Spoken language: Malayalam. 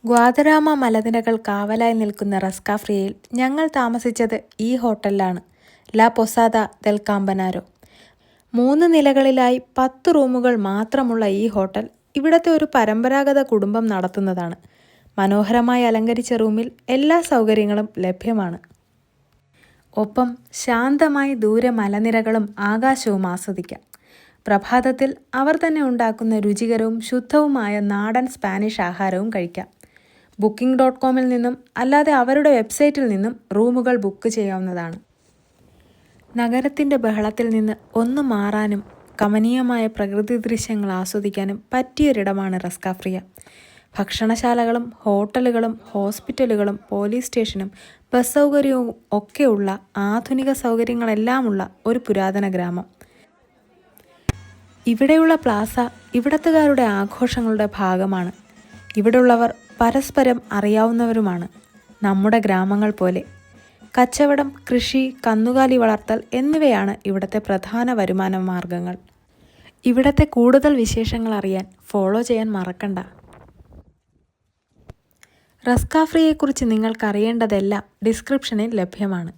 ഗ്വാദരാമ മലനിരകൾ കാവലായി നിൽക്കുന്ന റസ്കാഫ്രിയയിൽ ഞങ്ങൾ താമസിച്ചത് ഈ ഹോട്ടലിലാണ്, ലാ പൊസാദ ദെൽ കാമ്പനാരോ. 3 നിലകളിലായി 10 റൂമുകൾ മാത്രമുള്ള ഈ ഹോട്ടൽ ഇവിടത്തെ ഒരു പരമ്പരാഗത കുടുംബം നടത്തുന്നതാണ്. മനോഹരമായി അലങ്കരിച്ച റൂമിൽ എല്ലാ സൗകര്യങ്ങളും ലഭ്യമാണ്. ഒപ്പം ശാന്തമായി ദൂരെ മലനിരകളും ആകാശവും ആസ്വദിക്കാം. പ്രഭാതത്തിൽ അവർ തന്നെ ഉണ്ടാക്കുന്ന രുചികരവും ശുദ്ധവുമായ നാടൻ സ്പാനിഷ് ആഹാരവും കഴിക്കാം. Booking.comൽ നിന്നും അല്ലാതെ അവരുടെ വെബ്സൈറ്റിൽ നിന്നും റൂമുകൾ ബുക്ക് ചെയ്യാവുന്നതാണ്. നഗരത്തിൻ്റെ ബഹളത്തിൽ നിന്ന് ഒന്ന് മാറാനും കമനീയമായ പ്രകൃതി ദൃശ്യങ്ങൾ ആസ്വദിക്കാനും പറ്റിയൊരിടമാണ് റസ്കാഫ്രിയ. ഭക്ഷണശാലകളും ഹോട്ടലുകളും ഹോസ്പിറ്റലുകളും പോലീസ് സ്റ്റേഷനും ബസ് സൗകര്യവും ഒക്കെയുള്ള ആധുനിക സൗകര്യങ്ങളെല്ലാമുള്ള ഒരു പുരാതന ഗ്രാമം. ഇവിടെയുള്ള പ്ലാസ ഇവിടത്തുകാരുടെ ആഘോഷങ്ങളുടെ ഭാഗമാണ്. ഇവിടെയുള്ളവർ പരസ്പരം അറിയാവുന്നവരുമാണ്. നമ്മുടെ ഗ്രാമങ്ങൾ പോലെ കച്ചവടം, കൃഷി, കന്നുകാലി വളർത്തൽ എന്നിവയാണ് ഇവിടുത്തെ പ്രധാന വരുമാന മാർഗങ്ങൾ. ഇവിടത്തെ കൂടുതൽ വിശേഷങ്ങൾ അറിയാൻ ഫോളോ ചെയ്യാൻ മറക്കണ്ട. റസ്കാഫ്രിയയെക്കുറിച്ച് നിങ്ങൾക്കറിയേണ്ടതെല്ലാം ഡിസ്ക്രിപ്ഷനിൽ ലഭ്യമാണ്.